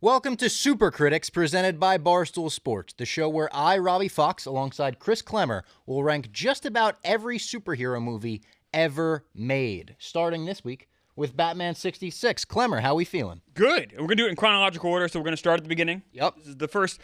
Welcome to Super Critics, presented by Barstool Sports, the show where I, Robbie Fox, alongside Chris Klemmer, will rank just about every superhero movie ever made. Starting this week with Batman 66. Klemmer, how we feeling? Good. We're going to do it in chronological order, so we're going to start at the beginning. Yep. This is the first.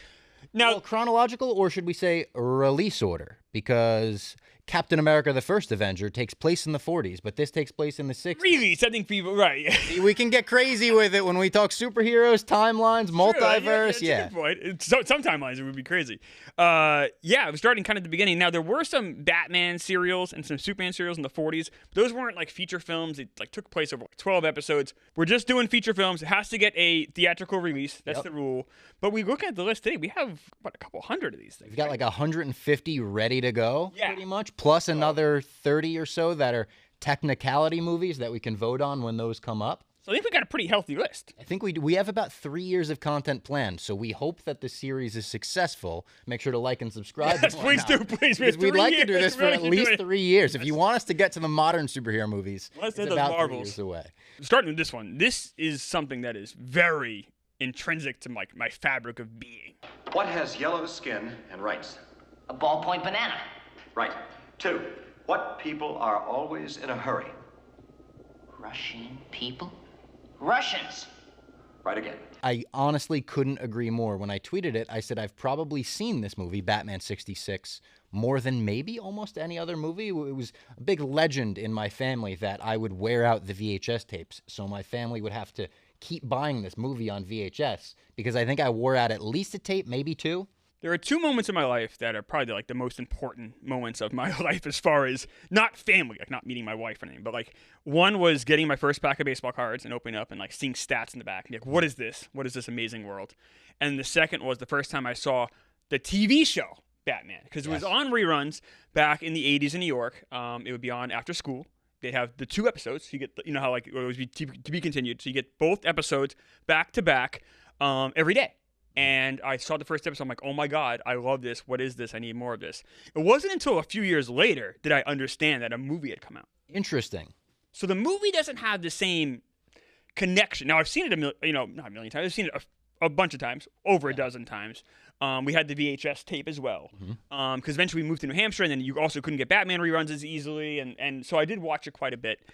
Now, Well, chronological, or should we say release order? Because Captain America the First Avenger takes place in the 40s, but this takes place in the 60s. really, setting people right. We can get crazy with it when we talk superheroes, timelines, multiverse. That's a good point. Some timelines it would be crazy. I was starting kind of at the beginning. Now there were some Batman serials and some Superman serials in the 40s. But those weren't like feature films. It like took place over like 12 episodes. We're just doing feature films. It has to get a theatrical release. That's the rule. But we look at the list today. We have a couple hundred of these things. We've got like 150 ready to go, Yeah. pretty much, plus another 30 or so that are technicality movies that we can vote on when those come up. So I think we got a pretty healthy list. I think we have about 3 years of content planned, so we hope that the series is successful. Make sure to like and subscribe. Yes, please do, please. Because we'd like to do this for at least 3 years. If Yes. you want us to get to the modern superhero movies, Let's it's hit about those 3 Marvels. years away. Starting with this one. This is something that is very intrinsic to my fabric of being. What has yellow skin and rights? A ballpoint banana. Right. 2. What people are always in a hurry? Russian people? Russians. Right again. I honestly couldn't agree more. When I tweeted it, I said I've probably seen this movie, Batman 66, more than maybe almost any other movie. It was a big legend in my family that I would wear out the VHS tapes, so my family would have to keep buying this movie on VHS because I think I wore out at least a tape, maybe 2. There are 2 moments in my life that are probably like the most important moments of my life as far as not family, like not meeting my wife or anything, but like one was getting my first pack of baseball cards and opening up and like seeing stats in the back and like, what is this? What is this amazing world? And the second was the first time I saw the TV show Batman, because it was on reruns back in the 80s in New York. It would be on after school. They'd have the 2 episodes. You get, you know how like it would always be to be continued. So you get both episodes back to back every day. And I saw the first episode. I'm like, oh my God, I love this. What is this? I need more of this. It wasn't until a few years later did I understand that a movie had come out. Interesting. So the movie doesn't have the same connection. Now I've seen it not a million times. I've seen it a bunch of times, over a dozen times. We had the VHS tape as well, because eventually we moved to New Hampshire, and then you also couldn't get Batman reruns as easily, and so I did watch it quite a bit.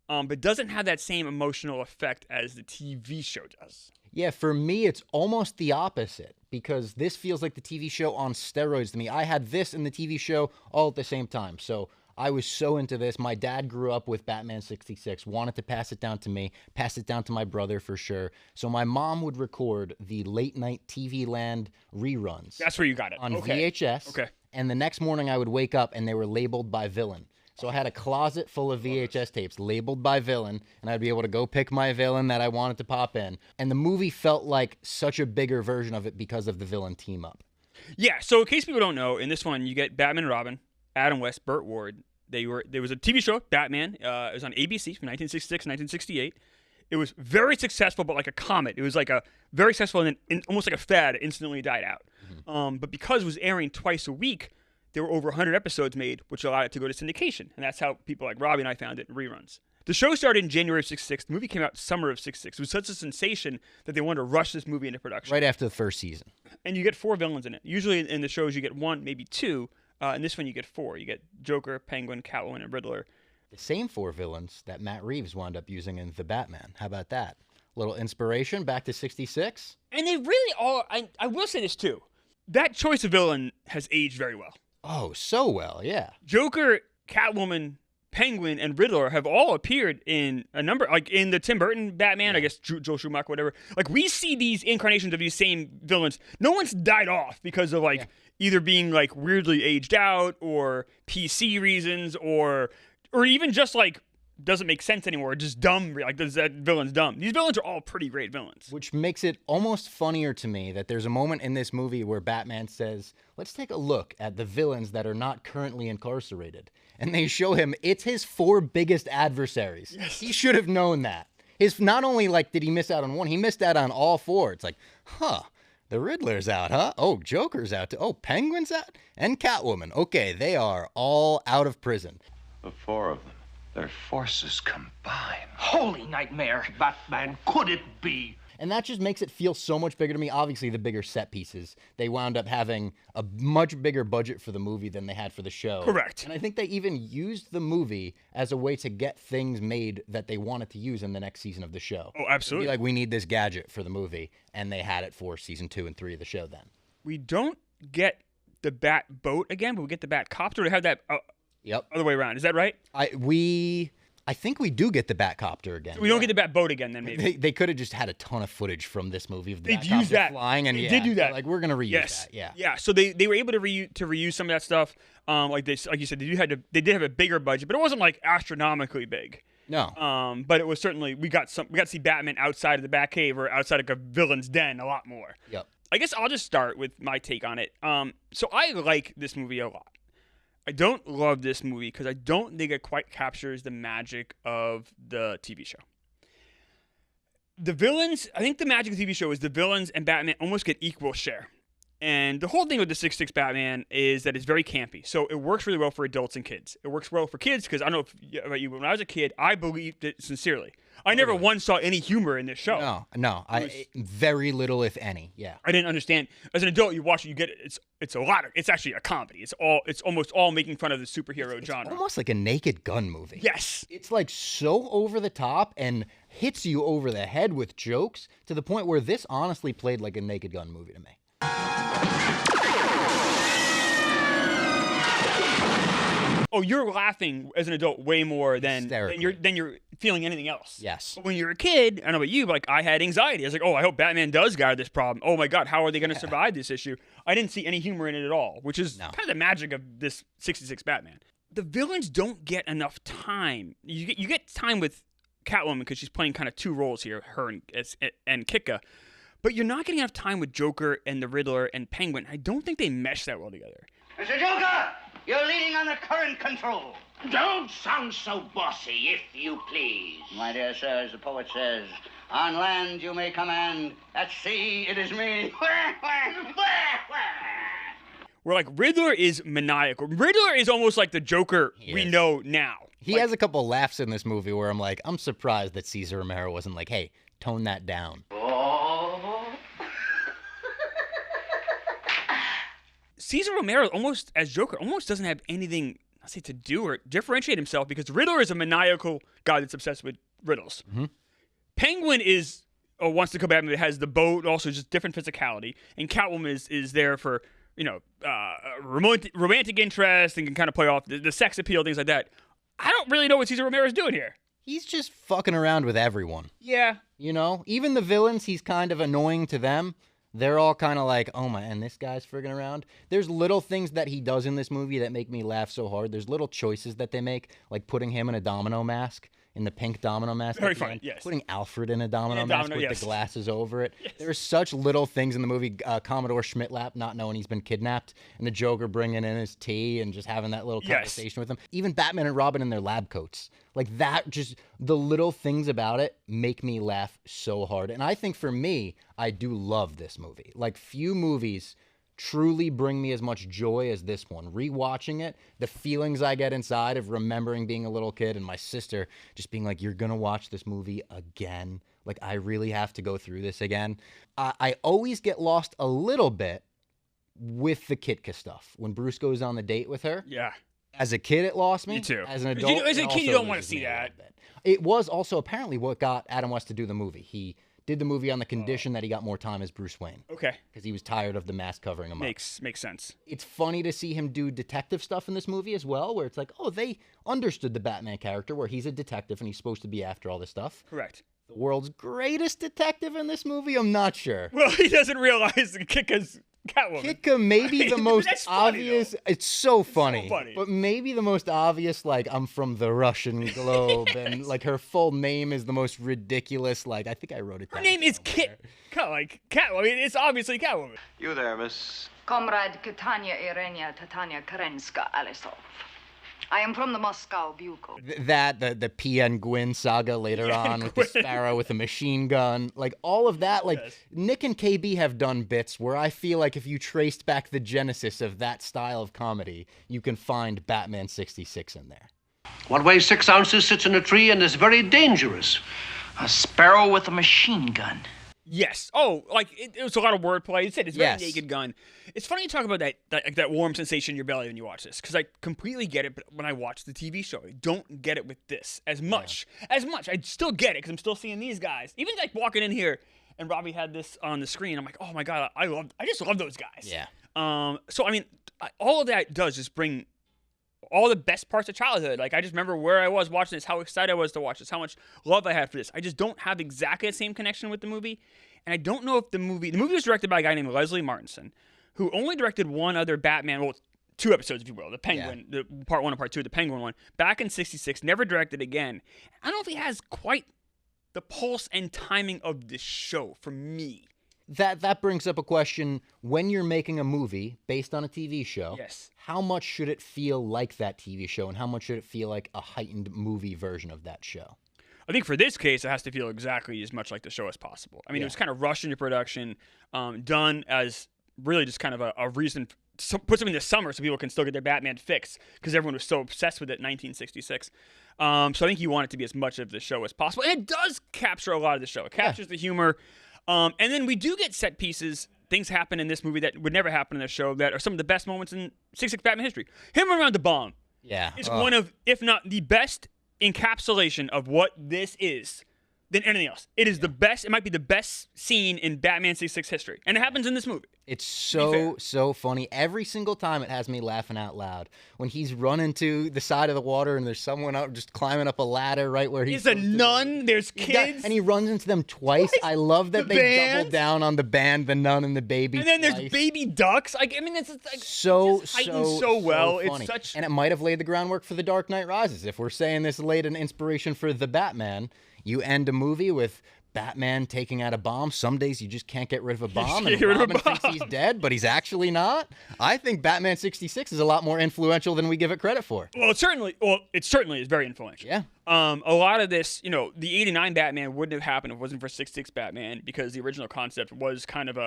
But it doesn't have that same emotional effect as the TV show does. Yeah, for me, it's almost the opposite because this feels like the TV show on steroids to me. I had this and the TV show all at the same time. So I was so into this. My dad grew up with Batman 66, wanted to pass it down to me, pass it down to my brother for sure. So my mom would record the late night TV Land reruns. That's where you got it. On Okay. VHS. Okay. And the next morning I would wake up and they were labeled by villain. So I had a closet full of VHS tapes labeled by villain, and I'd be able to go pick my villain that I wanted to pop in. And the movie felt like such a bigger version of it because of the villain team up. Yeah, so in case people don't know, in this one you get Batman and Robin, Adam West, Burt Ward. There was a TV show, Batman. It was on ABC from 1966 to 1968. It was very successful, but like a comet. It was like a very successful and then almost like a fad. It instantly died out. But because it was airing twice a week, there were over 100 episodes made, which allowed it to go to syndication. And that's how people like Robbie and I found it in reruns. The show started in January of 66. The movie came out summer of 66. It was such a sensation that they wanted to rush this movie into production. Right after the first season. And you get 4 villains in it. Usually in the shows you get 1, maybe 2. In this one you get 4. You get Joker, Penguin, Catwoman, and Riddler. The same 4 villains that Matt Reeves wound up using in The Batman. How about that? Little inspiration back to 66? And they really all, I will say this too. That choice of villain has aged very well. Oh, so well, yeah. Joker, Catwoman, Penguin, and Riddler have all appeared in a number, like in the Tim Burton Batman, I guess Joel Schumacher, whatever. Like we see these incarnations of these same villains. No one's died off because of either being like weirdly aged out or PC reasons or even just like doesn't make sense anymore, just dumb, like that villain's dumb. These villains are all pretty great villains. Which makes it almost funnier to me that there's a moment in this movie where Batman says, let's take a look at the villains that are not currently incarcerated. And they show him it's his 4 biggest adversaries. Yes. He should have known that. Not only like did he miss out on one, he missed out on all 4. It's like, the Riddler's out, huh? Oh, Joker's out too. Oh, Penguin's out? And Catwoman. Okay, they are all out of prison. The 4 of them. Their forces combine. Holy nightmare. Batman, could it be? And that just makes it feel so much bigger to me. Obviously, the bigger set pieces. They wound up having a much bigger budget for the movie than they had for the show. Correct. And I think they even used the movie as a way to get things made that they wanted to use in the next season of the show. Oh, absolutely. Like, we need this gadget for the movie, and they had it for season 2 and 3 of the show then. We don't get the bat boat again, but we get the bat copter to have that other way around. Is that right? I think we do get the Batcopter again. We don't get the bat boat again then, maybe. They could have just had a ton of footage from this movie of the They'd use that. flying, and They did do that. like, we're gonna reuse that. Yeah. So they were able to reuse some of that stuff. Like you said, they did have a bigger budget, but it wasn't like astronomically big. No. But it was certainly we got to see Batman outside of the Batcave or outside of a villain's den a lot more. Yep. I guess I'll just start with my take on it. So I like this movie a lot. I don't love this movie because I don't think it quite captures the magic of the TV show. The villains, I think the magic of the TV show is the villains and Batman almost get equal share. And the whole thing with the 6'6" Batman is that it's very campy. So it works really well for adults and kids. It works well for kids because I don't know about you, but when I was a kid, I believed it sincerely. I never once saw any humor in this show. No. Very little, if any. Yeah. I didn't understand. As an adult, you watch it, you get it. It's a lot of. It's actually a comedy. It's almost all making fun of the superhero genre. Almost like a Naked Gun movie. Yes. It's like so over the top and hits you over the head with jokes to the point where this honestly played like a Naked Gun movie to me. Oh, you're laughing as an adult way more than you're feeling anything else. Yes. But when you're a kid, I don't know about you, but like I had anxiety. I was like, oh, I hope Batman does guard this problem. Oh my God, how are they going to survive this issue? I didn't see any humor in it at all, which is kind of the magic of this 66 Batman. The villains don't get enough time. You get time with Catwoman because she's playing kind of two roles here, her and Kika. But you're not getting enough time with Joker and the Riddler and Penguin. I don't think they mesh that well together. Mr. Joker, you're leading on the current control. Don't sound so bossy, if you please. My dear sir, as the poet says, on land you may command, at sea it is me. Where like Riddler is maniacal. Riddler is almost like the Joker we know now. He has a couple laughs in this movie where I'm like, I'm surprised that Cesar Romero wasn't like, hey, tone that down. Cesar Romero, almost as Joker, almost doesn't have anything, I say, to do or differentiate himself because Riddler is a maniacal guy that's obsessed with riddles. Mm-hmm. Penguin is wants to come back, but has the boat, also just different physicality, and Catwoman is there for romantic interest and can kind of play off the sex appeal, things like that. I don't really know what Cesar Romero is doing here. He's just fucking around with everyone. Yeah. You know, even the villains, he's kind of annoying to them. They're all kind of like, oh my, and this guy's friggin' around. There's little things that he does in this movie that make me laugh so hard. There's little choices that they make, like putting him in a domino mask, in the pink domino mask. Very funny, yes. Putting Alfred in a domino mask with the glasses over it. Yes. There's such little things in the movie. Commodore Schmidt-Lap not knowing he's been kidnapped, and the Joker bringing in his tea and just having that little conversation with him. Even Batman and Robin in their lab coats. Like that, just the little things about it make me laugh so hard. And I think for me, I do love this movie. Like few movies truly bring me as much joy as this one. Rewatching it, the feelings I get inside of remembering being a little kid and my sister just being like, you're going to watch this movie again. Like, I really have to go through this again. I always get lost a little bit with the Kitka stuff. When Bruce goes on the date with her. Yeah. As a kid, it lost me. Me too. As an adult, as a kid, you don't want to see that. It was also apparently what got Adam West to do the movie. He did the movie on the condition that he got more time as Bruce Wayne. Okay. Because he was tired of the mask covering him up. Makes sense. It's funny to see him do detective stuff in this movie as well, where it's like, oh, they understood the Batman character, where he's a detective and he's supposed to be after all this stuff. Correct. The world's greatest detective in this movie? I'm not sure. Well, he doesn't realize Kitka's Catwoman. Kitka may be the most obvious. Funny, it's so funny, so funny. But maybe the most obvious, like, I'm from the Russian globe, and, like, her full name is the most ridiculous, like, I think I wrote it down. Her name is Kit. Like, Catwoman. I mean, it's obviously Catwoman. You there, miss? Comrade Katanya Irenia Tatanya Karenska Alisov. I am from the Moscow Bugle. The PN Gwyn saga later on with the Sparrow with a machine gun. Like, all of that. Like, Nick and KB have done bits where I feel like if you traced back the genesis of that style of comedy, you can find Batman 66 in there. What weighs 6 ounces, sits in a tree, and is very dangerous? A sparrow with a machine gun. Yes. Oh, like it was a lot of wordplay. You said it's very Yes. Naked Gun. It's funny you talk about that warm sensation in your belly when you watch this, because I completely get it. But when I watch the TV show, I don't get it with this as much. As much. I still get it because I'm still seeing these guys. Even like walking in here, and Robbie had this on the screen. I'm like, oh my god, I just love those guys. Yeah. So I mean, all of that does just bring all the best parts of childhood. Like, I just remember where I was watching this, how excited I was to watch this, how much love I had for this. I just don't have exactly the same connection with the movie. And I don't know if the movie was directed by a guy named Leslie Martinson, who only directed one other Batman, well, 2 episodes, if you will, the Penguin, the part 1 and part 2, the Penguin one, back in '66, never directed again. I don't know if he has quite the pulse and timing of this show for me. That brings up a question. When you're making a movie based on a TV show, Yes. how much should it feel like that TV show, and how much should it feel like a heightened movie version of that show? I think for this case, it has to feel exactly as much like the show as possible. I mean, it was kind of rushed into production, done as really just kind of a reason to put something this summer so people can still get their Batman fix, because everyone was so obsessed with it in 1966. So I think you want it to be as much of the show as possible. And it does capture a lot of the show. It captures the humor. And then we do get set pieces. Things happen in this movie that would never happen in the show that are some of the best moments in '66 Batman history. Him around the bomb. Yeah. It's one of, if not the best encapsulation of what this is than anything else. It is the best. It might be the best scene in Batman '66 history. And it happens in this movie. It's so funny. Every single time it has me laughing out loud. When he's running to the side of the water and there's someone out just climbing up a ladder right where he's a nun. There's kids. And he runs into them twice. I love that The they band. double down on the band, the nun, and the baby. And then there's twice. baby ducks. Like, I mean, it's like so just heightened so well. funny. It's such. And it might have laid the groundwork for The Dark Knight Rises. If we're saying this laid an inspiration for The Batman, you end a movie with Batman taking out a bomb. Some days you just can't get rid of a bomb, and Robin thinks he's dead, but he's actually not. I think Batman '66 is a lot more influential than we give it credit for. Well, it certainly is very influential. Yeah. A lot of this, the '89 Batman wouldn't have happened if it wasn't for '66 Batman, because the original concept was kind of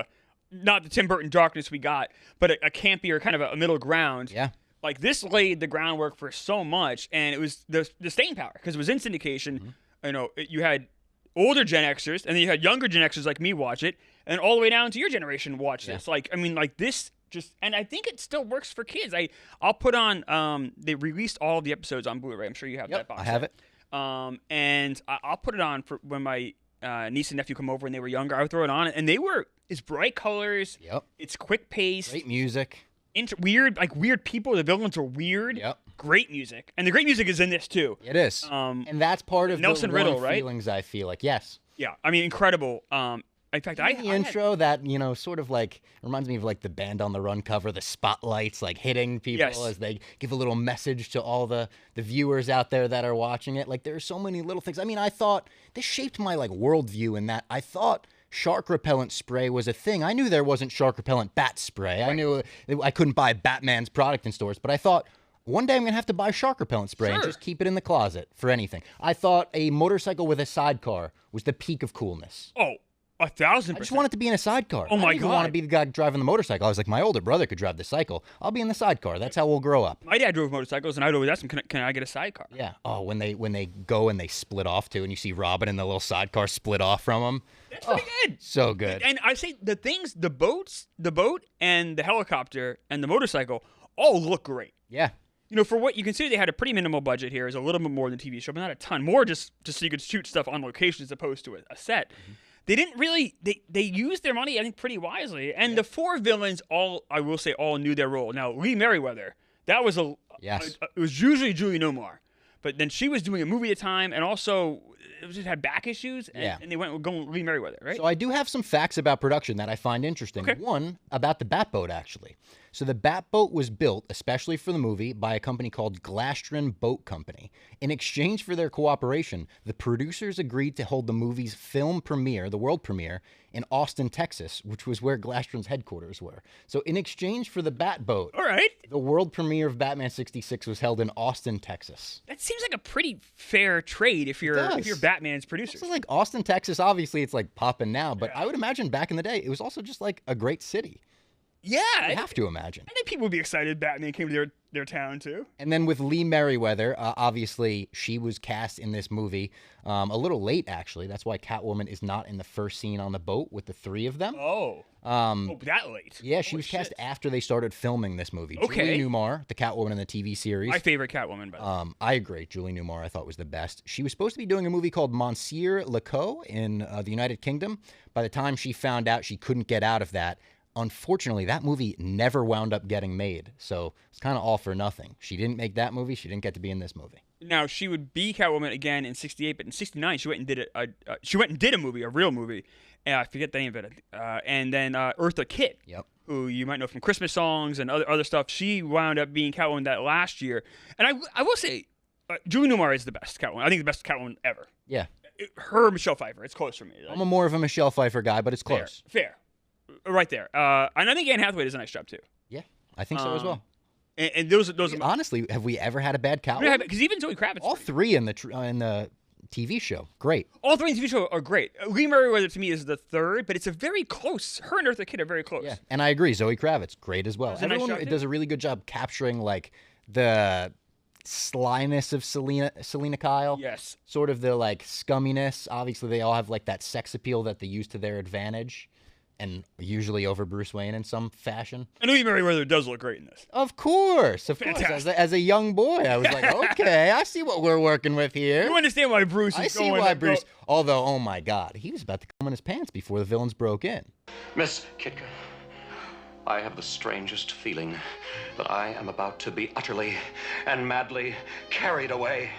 not the Tim Burton darkness we got, but a campier kind of a middle ground. Yeah. Like, this laid the groundwork for so much, and it was the staying power, because it was in syndication. You had older Gen Xers, and then you had younger Gen Xers like me watch it, and all the way down to your generation watch this. Like, I mean, like, this just, and I think it still works for kids. I'll put on, they released all of the episodes on Blu-ray. I'm sure you have that box I have set. it. And I'll put it on for when my niece and nephew come over and they were younger. I would throw it on, and it's bright colors. Yep. It's quick paced. Great music. Weird people. The villains are weird. Yep. Great music, and the great music is in this too. It is. And that's part of Nelson the Riddle, right? feelings I feel like. Yes. Yeah, I mean, incredible. In fact, The intro that, sort of like reminds me of like the Band on the Run cover, the spotlights like hitting people as they give a little message to all the viewers out there that are watching it. Like, there are so many little things. I mean, I thought this shaped my like worldview in that I thought Shark Repellent Spray was a thing. I knew there wasn't Shark Repellent Bat Spray. I knew I couldn't buy Batman's product in stores, but I thought one day I'm going to have to buy Shark Repellent Spray and just keep it in the closet for anything. I thought a motorcycle with a sidecar was the peak of coolness. Oh, 1,000%. I just wanted to be in a sidecar. Oh, my I didn't even want to God. be the guy driving the motorcycle. I was like, my older brother could drive the cycle. I'll be in the sidecar. That's how we'll grow up. My dad drove motorcycles, and I'd always ask him, can I get a sidecar? Yeah. Oh, when they go and they split off too, and you see Robin in the little sidecar split off from him. That's pretty good. So good. And I say the boat and the helicopter and the motorcycle all look great. Yeah. For what you consider, they had a pretty minimal budget here. Is a little bit more than TV show, but not a ton. More just so you could shoot stuff on location as opposed to a set. Mm-hmm. They didn't really. They used their money, I think, pretty wisely. And the 4 villains all knew their role. Now, Lee Merriweather, that was it was usually Julie Newmar, but then she was doing a movie at a time, and also it just had back issues, and they went with going Lee Merriweather, right? So I do have some facts about production that I find interesting. Okay. One, about the Batboat, actually. So the Batboat was built, especially for the movie, by a company called Glastron Boat Company. In exchange for their cooperation, the producers agreed to hold the movie's film premiere, the world premiere, in Austin, Texas, which was where Glastron's headquarters were. So in exchange for the Batboat, all right, the world premiere of Batman '66 was held in Austin, Texas. That seems like a pretty fair trade if you're Batman's producer. So like Austin, Texas, obviously it's like popping now, but I would imagine back in the day it was also just like a great city. Yeah. You have to imagine. I think people would be excited Batman came to their town, too. And then with Lee Merriweather, obviously she was cast in this movie a little late, actually. That's why Catwoman is not in the first scene on the boat with the three of them. Oh. That late? Yeah, she was cast after they started filming this movie. Okay. Julie Newmar, the Catwoman in the TV series. My favorite Catwoman, by the way. I agree. Julie Newmar, I thought, was the best. She was supposed to be doing a movie called Monsieur Lecoq in the United Kingdom. By the time she found out she couldn't get out of that, unfortunately, that movie never wound up getting made. So it's kind of all for nothing. She didn't make that movie. She didn't get to be in this movie. Now, she would be Catwoman again in 68, but in 69, she went and did a movie, a real movie. I forget the name of it. And then Eartha Kitt, who you might know from Christmas songs and other stuff. She wound up being Catwoman that last year. And I will say, Julie Newmar is the best Catwoman. I think the best Catwoman ever. Yeah. Her, Michelle Pfeiffer. It's close for me. I'm more of a Michelle Pfeiffer guy, but it's close. Fair. Right there. And I think Anne Hathaway does a nice job, too. Yeah, I think so as well. And those honestly, have we ever had a bad Catwoman? Because even Zoe Kravitz. All three in the TV show, great. All three in the TV show are great. Lee Merriweather to me is the third, but it's a very close. Her and Eartha Kitt are very close. Yeah, and I agree. Zoe Kravitz, great as well. Everyone does a really good job capturing like the slyness of Selena Kyle. Yes. Sort of the like scumminess. Obviously, they all have like that sex appeal that they use to their advantage. And usually over Bruce Wayne in some fashion. And Lee Merriweather does look great in this. Of course. As a young boy, I was like, okay, I see what we're working with here. You understand why Bruce is going. I see why Bruce. Although, oh my God, he was about to come in his pants before the villains broke in. Miss Kitka, I have the strangest feeling that I am about to be utterly and madly carried away.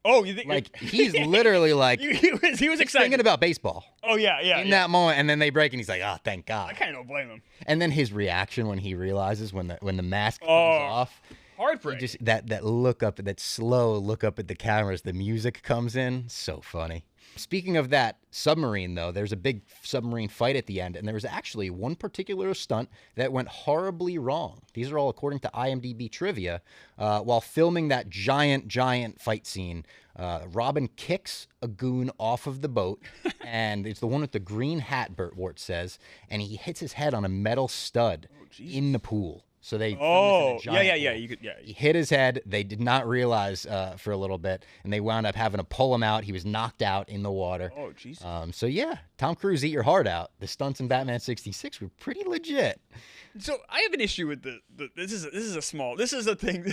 Oh, you think like he's literally like he was excited thinking about baseball. Oh yeah. In that moment, and then they break, and he's like, "Oh, thank God." I kind of don't blame him. And then his reaction when he realizes when the mask comes off, heartbreak. Just that look up, that slow look up at the cameras. The music comes in, so funny. Speaking of that submarine, though, there's a big submarine fight at the end, and there was actually one particular stunt that went horribly wrong. These are all according to IMDb trivia. While filming that giant fight scene, Robin kicks a goon off of the boat, and it's the one with the green hat, Burt Wart says, and he hits his head on a metal stud in the pool. So they He hit his head. They did not realize for a little bit, and they wound up having to pull him out. He was knocked out in the water. Oh, jeez. So yeah, Tom Cruise, eat your heart out. The stunts in Batman '66 were pretty legit. So I have an issue with this is a thing.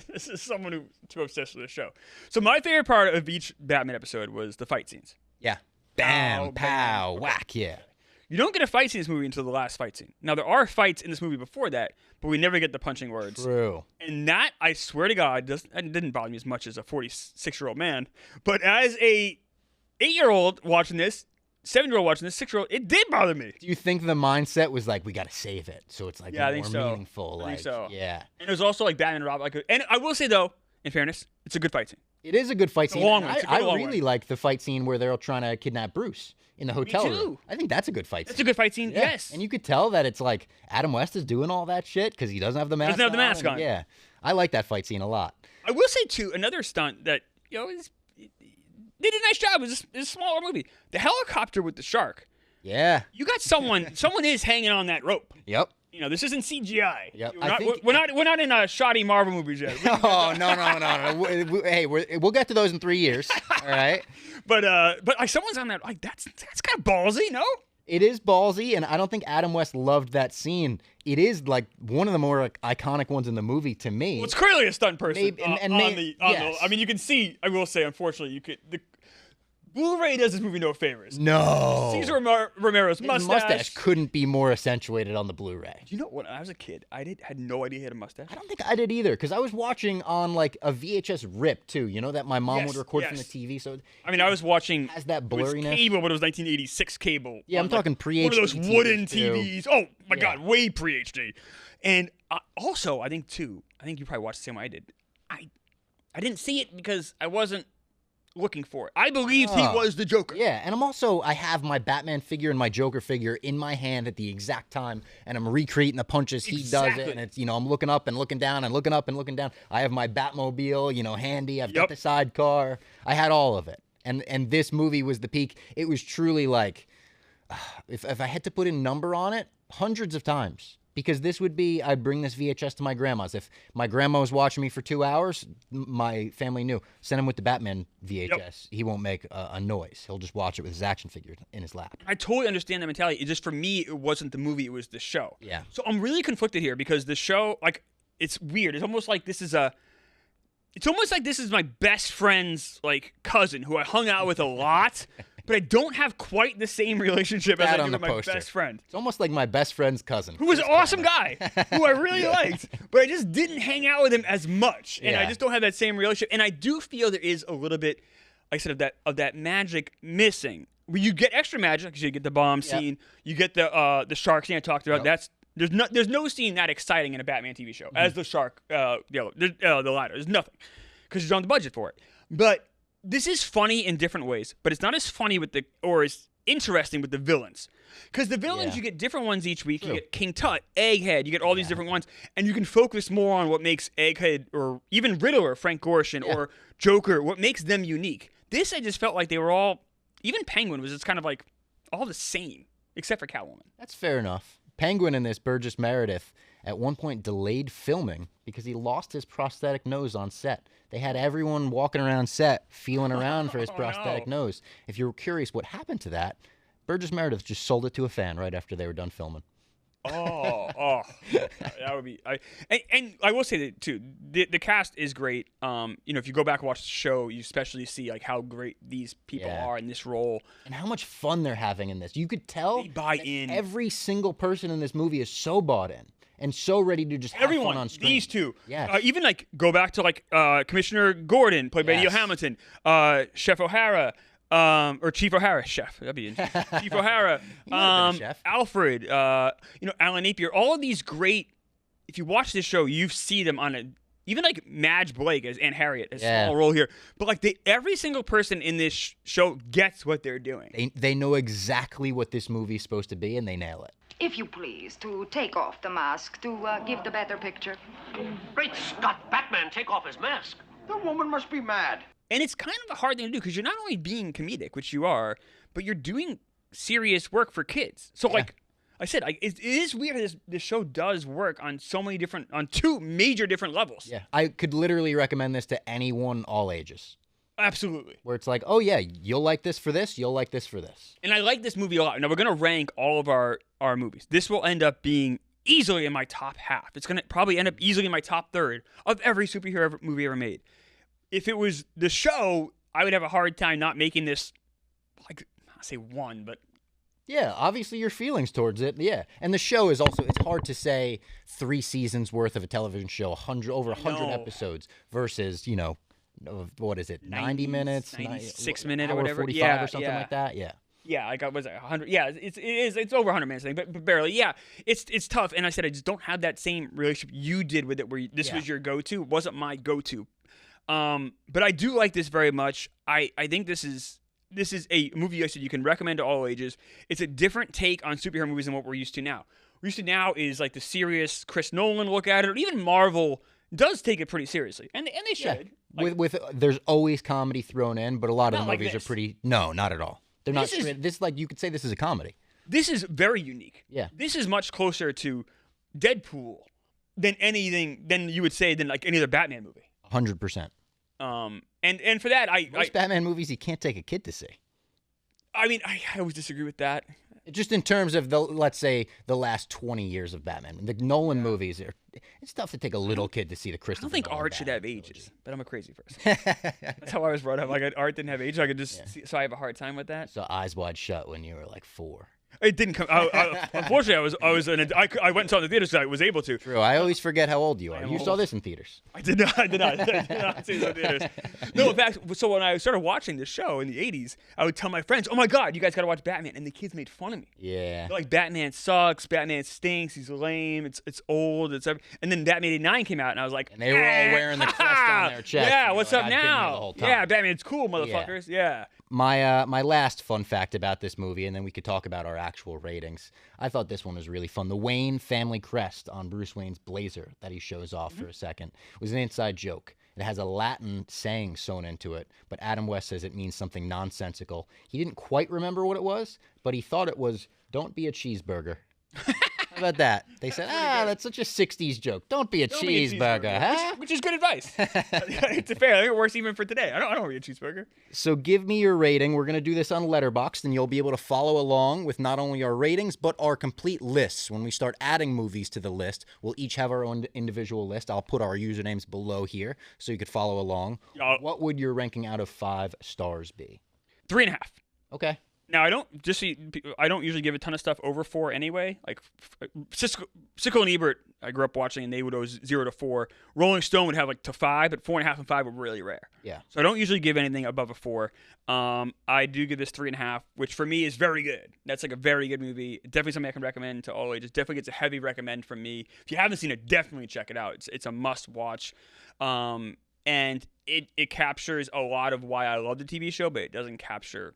This is someone who's too obsessed with the show. So my favorite part of each Batman episode was the fight scenes. Yeah. Bam, pow, whack, yeah. You don't get a fight scene in this movie until the last fight scene. Now, there are fights in this movie before that, but we never get the punching words. True. And that, I swear to God, didn't bother me as much as a 46-year-old man. But as a 8-year-old watching this, 7-year-old watching this, 6-year-old, it did bother me. Do you think the mindset was like, we got to save it, so it's like more I meaningful? think so. Yeah. And it was also like Batman and Robin. And I will say, though, in fairness, it's a good fight scene. It is a good fight scene. It's a long one. I really like the fight scene where they're all trying to kidnap Bruce in the hotel room. I think that's a good fight scene. That's a good fight scene, yes. And you could tell that it's like Adam West is doing all that shit because he doesn't have the mask on. Doesn't have the mask on. Yeah. I like that fight scene a lot. I will say, too, another stunt that, did a nice job. It was a smaller movie. The helicopter with the shark. Yeah. You got someone is hanging on that rope. Yep. This isn't CGI. Yep. We're not in shoddy Marvel movies yet. Oh, no. Hey, we'll get to those in 3 years. All right. But like someone's on that. Like that's kind of ballsy, no? It is ballsy, and I don't think Adam West loved that scene. It is like one of the more iconic ones in the movie to me. Well, it's clearly a stunt person. Yes. I mean, you can see. I will say, unfortunately, the Blu-ray does this movie no favors. No. Cesar Romero's mustache. His mustache couldn't be more accentuated on the Blu-ray. Do you know, when I was a kid, I had no idea he had a mustache. I don't think I did either, because I was watching on like a VHS rip too. You know that my mom would record from the TV. So I mean, I was watching. Has that blurriness? It was cable, but it was 1986 cable. Yeah, I'm talking pre-HD. One of those wooden TVs. TVs. Oh my God, way pre-HD. And also, I think you probably watched the same way I did. I didn't see it because I wasn't looking for it. I believed he was the Joker. Yeah, and I have my Batman figure and my Joker figure in my hand at the exact time, and I'm recreating the punches he does it, and it's, I'm looking up and looking down and looking up and looking down. I have my Batmobile, handy. I've got the sidecar. I had all of it. And this movie was the peak. It was truly like if I had to put a number on it, hundreds of times. Because this would be, I'd bring this VHS to my grandma's. If my grandma was watching me for 2 hours, my family knew. Send him with the Batman VHS. Yep. He won't make a noise. He'll just watch it with his action figure in his lap. I totally understand that mentality. It just, for me, it wasn't the movie, it was the show. Yeah. So I'm really conflicted here because the show, like, it's weird. It's almost like this is my best friend's, like, cousin who I hung out with a lot. But I don't have quite the same relationship as I do with my best friend. It's almost like my best friend's cousin. Who was an awesome guy, who I really liked, but I just didn't hang out with him as much. And I just don't have that same relationship. And I do feel there is a little bit, like I said, of that magic missing. Where you get extra magic, because you get the bomb scene, you get the shark scene I talked about. There's no scene that exciting in a Batman TV show as the shark, the ladder. There's nothing, because you don't have the budget for it. But this is funny in different ways, but it's not as funny or as interesting with the villains. Because the villains, you get different ones each week. True. You get King Tut, Egghead, you get all these different ones, and you can focus more on what makes Egghead, or even Riddler, Frank Gorshin, or Joker, what makes them unique. This, I just felt like they were all, even Penguin was just kind of like all the same, except for Catwoman. That's fair enough. Penguin in this, Burgess Meredith, at one point delayed filming because he lost his prosthetic nose on set. They had everyone walking around set feeling around for his prosthetic nose. If you're curious what happened to that, Burgess Meredith just sold it to a fan right after they were done filming. That would be. And I will say that too. The cast is great. If you go back and watch the show, you especially see like how great these people are in this role and how much fun they're having in this. You could tell they buy in. Every single person in this movie is so bought in and so ready to just have fun on screen. These two. Even like go back to like Commissioner Gordon, played by Neil Hamilton, Chef O'Hara. Or Chief O'Hara, chef. That'd be interesting. Chief O'Hara, Alfred, Alan Napier. All of these great. If you watch this show, you see them on even like Madge Blake as Aunt Harriet, a small role here. But like every single person in this show gets what they're doing. They know exactly what this movie's supposed to be, and they nail it. If you please, to take off the mask to give the better picture. Great Scott, Batman, take off his mask. The woman must be mad. And it's kind of a hard thing to do because you're not only being comedic, which you are, but you're doing serious work for kids. So, like I said, it is weird this show does work on on two major different levels. Yeah, I could literally recommend this to anyone, all ages. Absolutely. Where it's like, oh yeah, you'll like this for this, you'll like this for this. And I like this movie a lot. Now, we're going to rank all of our movies. This will end up being easily in my top half. It's going to probably end up easily in my top third of every superhero movie ever made. If it was the show, I would have a hard time not making this, like, I'll say one, but... Yeah, obviously your feelings towards it, and the show is also, it's hard to say 3 seasons worth of a television show, over 100 episodes versus, what is it, 90 minutes? 96 minutes or whatever. 45 or something like that, Yeah, like, was it 100? Yeah, it's over 100 minutes, I think, but barely. Yeah, it's tough, and I said I just don't have that same relationship you did with it where this was your go-to. It wasn't my go-to. But I do like this very much. I think this is a movie I said you can recommend to all ages. It's a different take on superhero movies than what we're used to now. We're used to now is like the serious Chris Nolan look at it, or even Marvel does take it pretty seriously, and they should. Yeah. With there's always comedy thrown in, but a lot of the movies are pretty. No, not at all. They're not. This like you could say this is a comedy. This is very unique. Yeah. This is much closer to Deadpool than you would say than like any other Batman movie. 100%. And for that, most Batman movies you can't take a kid to see. I mean, I always disagree with that. Just in terms of let's say the last 20 years of Batman, the Nolan movies it's tough to take a little kid to see the Christopher. I don't think art should have ages, but I'm a crazy person. That's how I was brought up. Like art didn't have age, I could just see, so I have a hard time with that. So Eyes Wide Shut when you were like 4. It didn't come. Unfortunately, I went and saw it in the theaters, so I was able to. True. I always forget how old you are. You saw this in theaters. I did not. I did not see this in theaters. No, in fact, so when I started watching this show in the '80s, I would tell my friends, "Oh my God, you guys got to watch Batman," and the kids made fun of me. Yeah. They're like, Batman sucks. Batman stinks. He's lame. It's old. And then Batman '89 came out, and I was like, and they were all wearing the crest on their chest. Yeah. What's up now? Yeah, Batman's cool, motherfuckers. Yeah. My last fun fact about this movie, and then we could talk about our actual ratings. I thought this one was really fun. The Wayne family crest on Bruce Wayne's blazer that he shows off for a second was an inside joke. It has a Latin saying sewn into it, but Adam West says it means something nonsensical. He didn't quite remember what it was, but he thought it was, "Don't be a cheeseburger." How about that? They said, that's such a 60s joke. Don't be a cheeseburger, huh? Which is good advice. It's fair. I think it works even for today. I don't want to be a cheeseburger. So give me your rating. We're going to do this on Letterboxd, and you'll be able to follow along with not only our ratings, but our complete lists. When we start adding movies to the list, we'll each have our own individual list. I'll put our usernames below here so you could follow along. What would your ranking out of 5 stars be? 3.5. Okay. Now, I don't usually give a ton of stuff over 4 anyway. Like Siskel and Ebert, I grew up watching, and they would go 0 to 4. Rolling Stone would have like to 5, but 4.5 and 5 were really rare. Yeah. So I don't usually give anything above a 4. I do give this 3.5, which for me is very good. That's like a very good movie. Definitely something I can recommend to all ages. Definitely gets a heavy recommend from me. If you haven't seen it, definitely check it out. It's a must watch. And it captures a lot of why I love the TV show, but it doesn't capture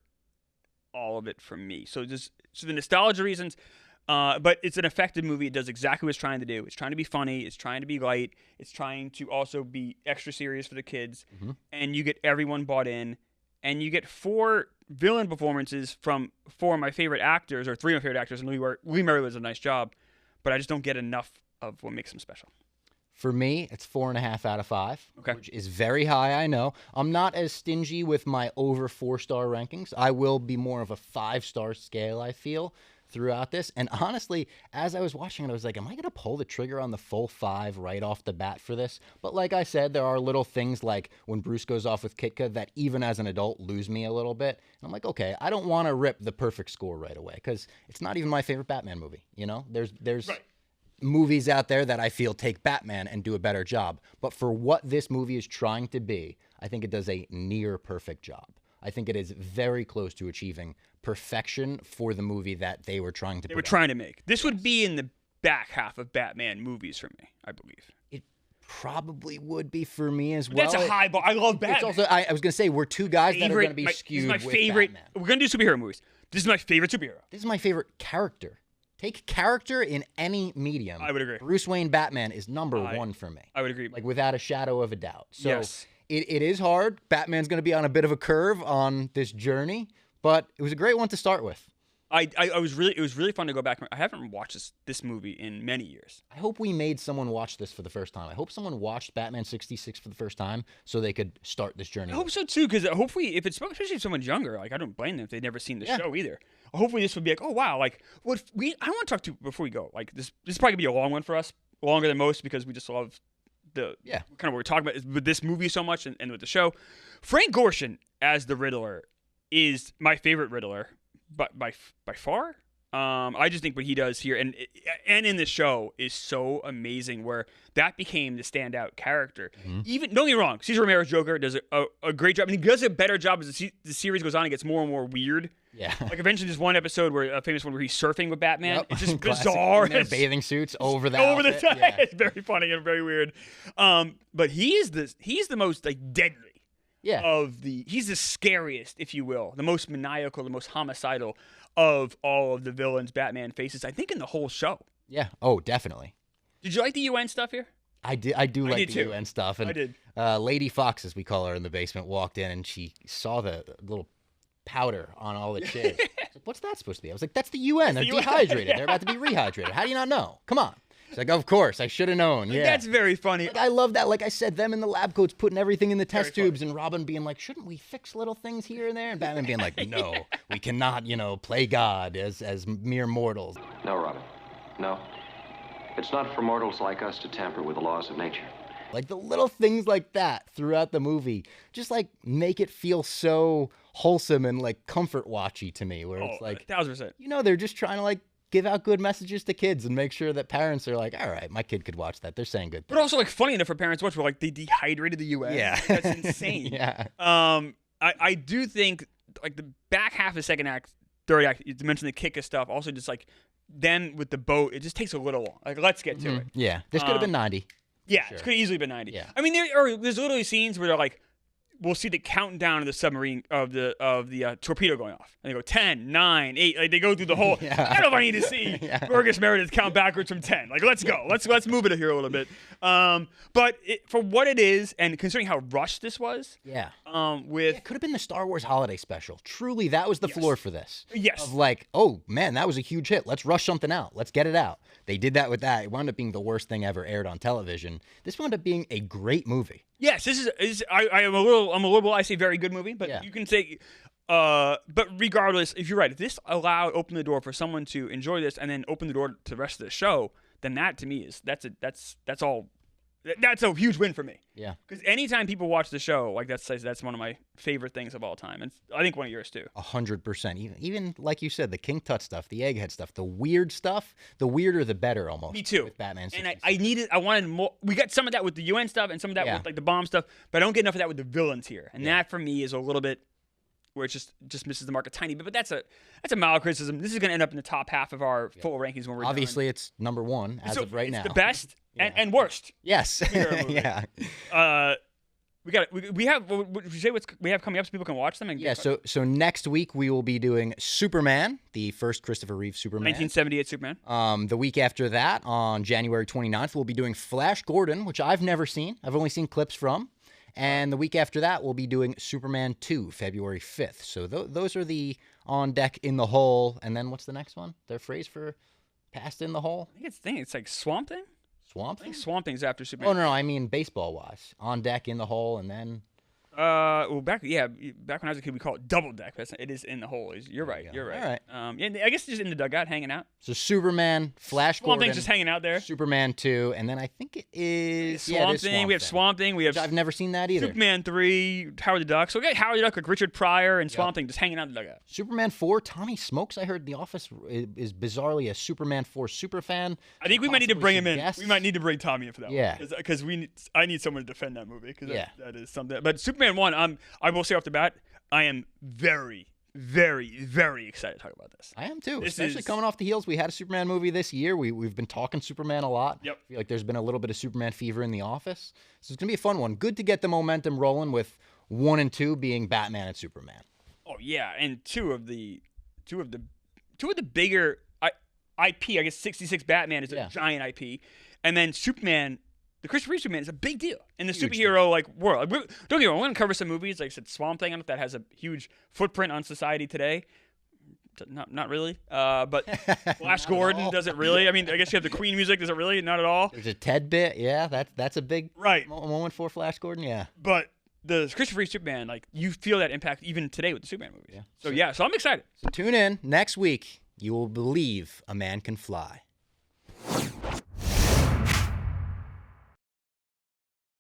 all of it from me. So the nostalgia reasons, but it's an effective movie. It does exactly what it's trying to do. It's trying to be funny. It's trying to be light. It's trying to also be extra serious for the kids. Mm-hmm. And you get everyone bought in. And you get 4 villain performances from 4 of my favorite actors, or 3 of my favorite actors. And Lee Murray does a nice job. But I just don't get enough of what makes him special. For me, it's 4.5 out of 5, okay, which is very high, I know. I'm not as stingy with my over 4-star rankings. I will be more of a 5-star scale, I feel, throughout this. And honestly, as I was watching it, I was like, am I going to pull the trigger on the full 5 right off the bat for this? But like I said, there are little things like when Bruce goes off with Kitka that even as an adult lose me a little bit. And I'm like, okay, I don't want to rip the perfect score right away because it's not even my favorite Batman movie. You know, there's right. Movies out there that I feel take Batman and do a better job. But for what this movie is trying to be, I think it does a near perfect job. I think it is very close to achieving perfection for the movie that they were trying to They were trying to make. This would be in the back half of Batman movies for me, I believe. It probably would be for me as well. That's a high bar. I love Batman. It's also, I was going to say, we're 2 guys that are going to be skewed this is my favorite. Batman. We're going to do superhero movies. This is my favorite superhero. This is my favorite character. Take character in any medium. I would agree. Bruce Wayne Batman is number 1 for me. I would agree. Like, without a shadow of a doubt. So yes. It is hard. Batman's going to be on a bit of a curve on this journey, but it was a great one to start with. It was really fun to go back. I haven't watched this movie in many years. I hope we made someone watch this for the first time. I hope someone watched Batman 66 for the first time so they could start this journey. I hope so too, because hopefully, especially if someone's younger, like I don't blame them if they've never seen the show either. Hopefully, this would be like, oh wow, like what I want to talk to before we go. Like this is probably gonna be a long one for us, longer than most because we just love the kind of what we're talking about with this movie so much and with the show. Frank Gorshin as the Riddler is my favorite Riddler. But by far, I just think what he does here and in the show is so amazing. Where that became the standout character. Mm-hmm. Even don't get me wrong, Cesar Romero's Joker does a great job, and he does a better job as the series goes on. It gets more and more weird. Yeah, like eventually there's one episode where a famous one where he's surfing with Batman. Yep. It's just bizarre. In their bathing suits over the top. Yeah. It's very funny and very weird. But he's the most like deadly. Yeah. He's the scariest, if you will, the most maniacal, the most homicidal of all of the villains Batman faces, I think, in the whole show. Yeah. Oh, definitely. Did you like the UN stuff here? I do like the UN stuff. And I did. Lady Fox, as we call her in the basement, walked in and she saw the little powder on all the chairs. Like, what's that supposed to be? I was like, that's the UN. They're dehydrated. Yeah. They're about to be rehydrated. How do you not know? Come on. She's like, of course, I should have known. Yeah, that's very funny. Like, I love that. Like I said, them in the lab coats putting everything in the test tubes, and Robin being like, shouldn't we fix little things here and there? And Batman being like, no, we cannot, play God as mere mortals. No, Robin. No. It's not for mortals like us to tamper with the laws of nature. Like the little things like that throughout the movie, just like make it feel so wholesome and like comfort watchy to me, where it's like, 1000%. They're just trying to like give out good messages to kids and make sure that parents are like, all right, my kid could watch that. They're saying good things. But also like funny enough for parents to watch where like they dehydrated the UN. Yeah. That's insane. Yeah. I do think like the back half of the second act, third act, you mentioned the Kika stuff, also just like them with the boat, it just takes a little long. Like let's get to it. Yeah. This could have been 90. Yeah, sure. It could have easily been 90. Yeah. I mean, there's literally scenes where they're like we'll see the countdown of the submarine of the torpedo going off, and they go 10, 9, 8. Like they go through the whole. I don't know if I need to see Burgess Meredith count backwards from 10. Like let's go. Let's move it here a little bit. But for what it is, and considering how rushed this was, it could have been the Star Wars Holiday Special. Truly, that was the floor for this. Yes. Of like, oh man, that was a huge hit. Let's rush something out. Let's get it out. They did that with that. It wound up being the worst thing ever aired on television. This wound up being a great movie. Yes, this is. I'm a little. I say very good movie, but you can say. But regardless, if you're right, if this open the door for someone to enjoy this and then open the door to the rest of the show, then that to me is that's a huge win for me. Yeah. Because anytime people watch the show, like that's one of my favorite things of all time, and I think one of yours too. 100%. Even like you said, the King Tut stuff, the Egghead stuff, the weird stuff. The weirder, the better, almost. Me too. With Batman. And I wanted more. We got some of that with the UN stuff and some of that with like the bomb stuff, but I don't get enough of that with the villains here, and that for me is a little bit. Where it just misses the mark a tiny bit, but that's a mild criticism. This is going to end up in the top half of our full rankings when we're obviously done. It's number one as of right now. It's the best and worst. Yes. Yeah. We have what you say we have coming up so people can watch them. And so next week we will be doing Superman, the first Christopher Reeve Superman. 1978 Superman. The week after that, on January 29th, we'll be doing Flash Gordon, which I've never seen. I've only seen clips from. And the week after that, we'll be doing Superman 2, February 5th. So those are the on deck in the hole. And then what's the next one? Their phrase for past in the hole? I think it's like Swamp Thing? Swamp Thing? I think Swamp Thing's after Superman. Oh, no, I mean baseball-wise. On deck, in the hole, and then... back when I was a kid, we call it double deck. It is in the hole. You're right. You're right. All right. I guess just in the dugout, hanging out. So Superman, Flash Swamp Gordon. Thing's just hanging out there. Superman 2, and then I think it is Swamp Thing. We have Swamp Thing. We have. I've never seen that either. Superman 3, Howard the Duck. So we got Howard the Duck, like Richard Pryor, and Swamp Thing just hanging out in the dugout. Superman 4, Tommy Smokes. I heard The Office is bizarrely a Superman 4 superfan. I think we might need to bring him in. Guests. We might need to bring Tommy in for that. Yeah. Because I need someone to defend that movie. Because that is something. But Superman 1, I will say off the bat, I am very, very, very excited to talk about this. I am too, especially coming off the heels. We had a Superman movie this year. We've been talking Superman a lot. Yep. I feel like there's been a little bit of Superman fever in The Office. So it's going to be a fun one. Good to get the momentum rolling with 1 and 2 being Batman and Superman. Oh, yeah. And two of the bigger IP, I guess 66 Batman is a giant IP. And then Superman... The Christopher Reeve Superman is a big deal in the superhero world. Don't get me wrong, we're going to cover some movies. Like I said, Swamp Thing, I don't know if that has a huge footprint on society today. Not really. But Flash Gordon, does it really? I mean, I guess you have the Queen music. Does it really? Not at all. There's a Ted bit. Yeah, that's a big moment for Flash Gordon. Yeah. But the Christopher Reeve Superman, like you feel that impact even today with the Superman movies. Yeah. So I'm excited. So tune in next week. You will believe a man can fly.